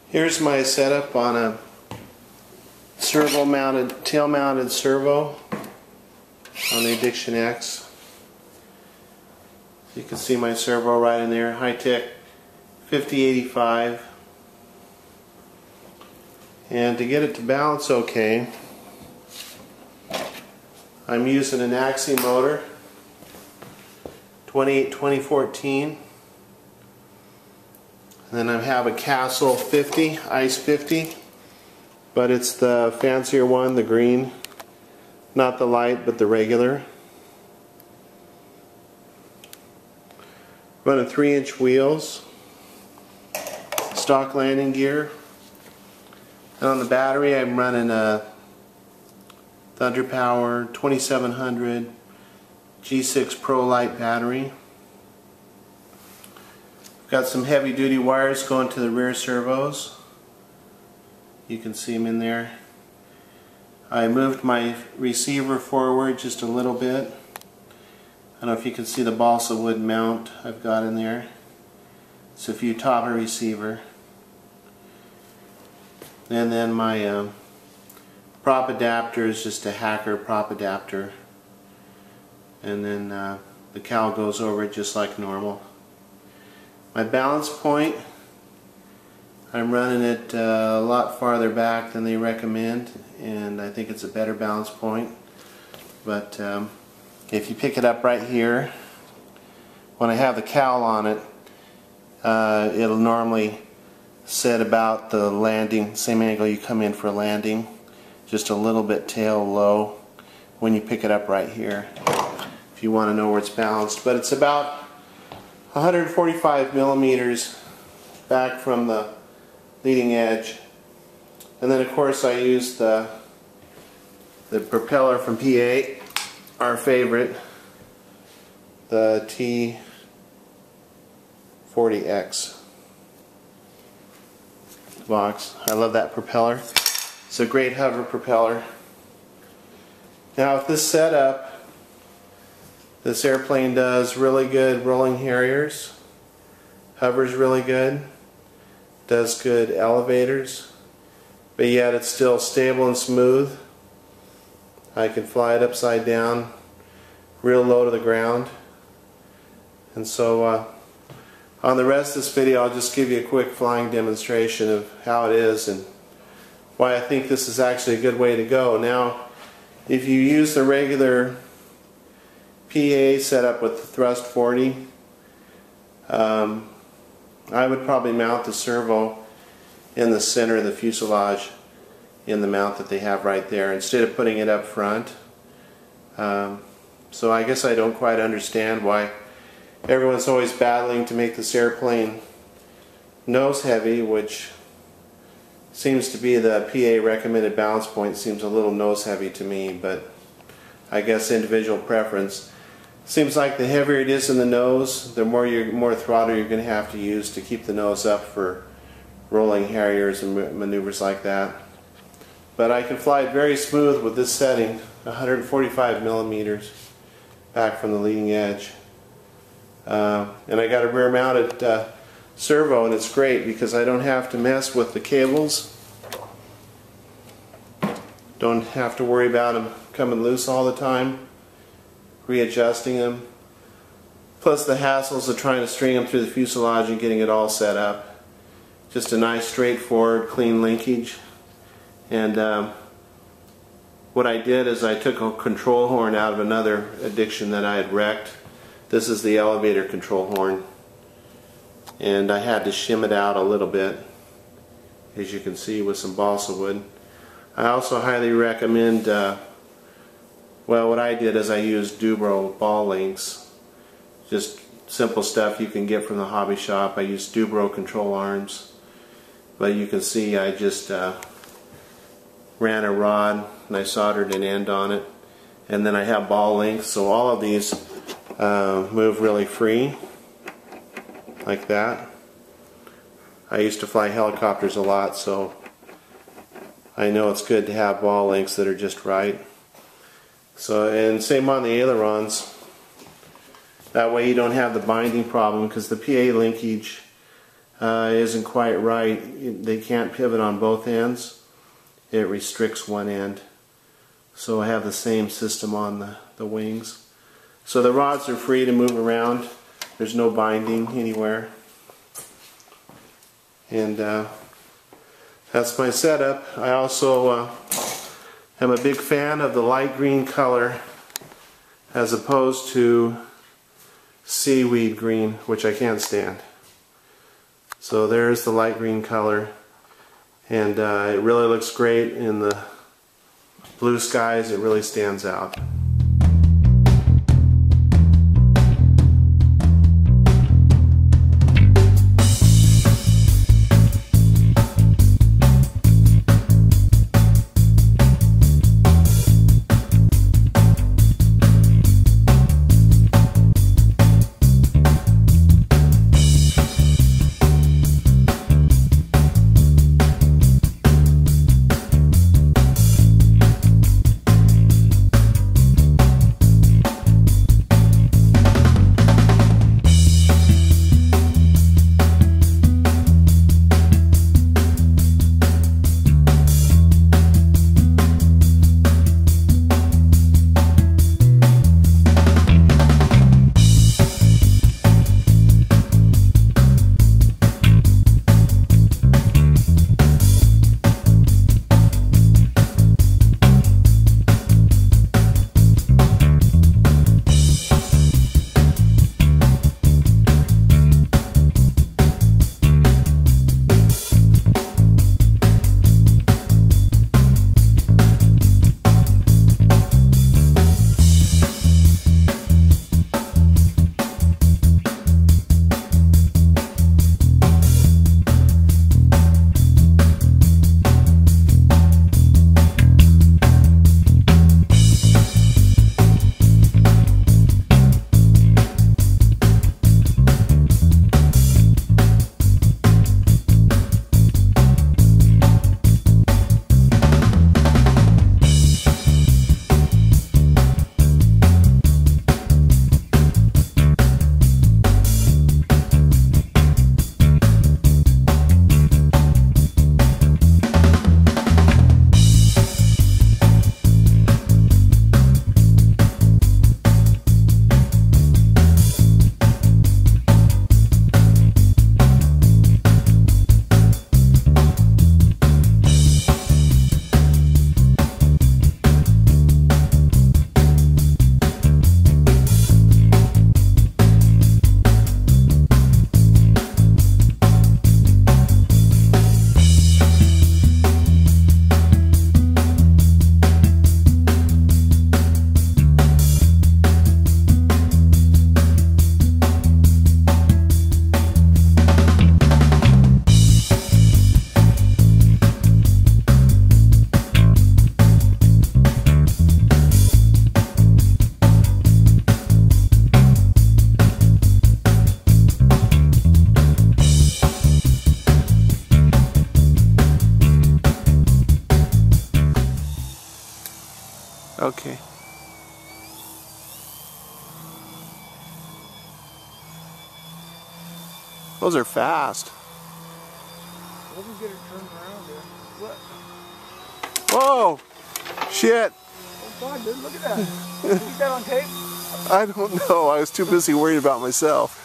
Here's my setup on a tail mounted servo on the Addiction X. You can see my servo right in there, high-tech 5085. And to get it to balance okay, I'm using an Axie motor, 2014. And then I have a Castle 50, Ice 50, but it's the fancier one, the green, not the light but the regular. Running 3-inch wheels, stock landing gear, and on the battery I'm running a Thunder Power 2700 G6 Pro Lite battery. Got some heavy duty wires going to the rear servos. You can see them in there. I moved my receiver forward just a little bit. I don't know if you can see the balsa wood mount I've got in there. It's a few topper receiver. And then my prop adapter is just a Hacker prop adapter. And then the cowl goes over it just like normal. My balance point, I'm running it a lot farther back than they recommend, and I think it's a better balance point. But if you pick it up right here, when I have the cowl on it, it'll normally sit about the landing, same angle you come in for landing, just a little bit tail low when you pick it up right here, if you want to know where it's balanced. But it's about 145 millimeters back from the leading edge. And then of course I used the propeller from P8, our favorite, the T40X box. I love that propeller. It's a great hover propeller. Now with this setup, this airplane does really good rolling Harriers, hovers really good, does good elevators, but yet it's still stable and smooth. I can fly it upside down, real low to the ground. And so on the rest of this video I'll just give you a quick flying demonstration of how it is and why I think this is actually a good way to go. Now if you use the regular PA setup with the Thrust 40, I would probably mount the servo in the center of the fuselage in the mount that they have right there instead of putting it up front. So I guess I don't quite understand why everyone's always battling to make this airplane nose heavy, which seems to be the PA recommended balance point. Seems a little nose heavy to me, but I guess individual preference. Seems like the heavier it is in the nose, the more throttle you're going to have to use to keep the nose up for rolling Harriers and maneuvers like that. But I can fly it very smooth with this setting, 145 millimeters back from the leading edge. And I got a rear mounted servo, and it's great because I don't have to mess with the cables. Don't have to worry about them coming loose all the time, readjusting them, plus the hassles of trying to string them through the fuselage and getting it all set up. Just a nice straightforward clean linkage. And what I did is I took a control horn out of another Addiction that I had wrecked. This is the elevator control horn, and I had to shim it out a little bit, as you can see, with some balsa wood. I also highly recommend well, what I did is I used Dubro ball links, just simple stuff you can get from the hobby shop. I used Dubro control arms, but you can see I just ran a rod and I soldered an end on it, and then I have ball links, so all of these move really free, like that. I used to fly helicopters a lot, so I know it's good to have ball links that are just right. So, and same on the ailerons. That way you don't have the binding problem, because the PA linkage isn't quite right. They can't pivot on both ends. It restricts one end. So I have the same system on the wings. So the rods are free to move around. There's no binding anywhere. And that's my setup. I also am a big fan of the light green color as opposed to seaweed green, which I can't stand. So there's the light green color, and it really looks great in the blue skies. It really stands out. Okay. Those are fast. Let me get it turned around there. What? Whoa! Shit! Oh God, dude, look at that. Did you get that on tape? I don't know. I was too busy worried about myself.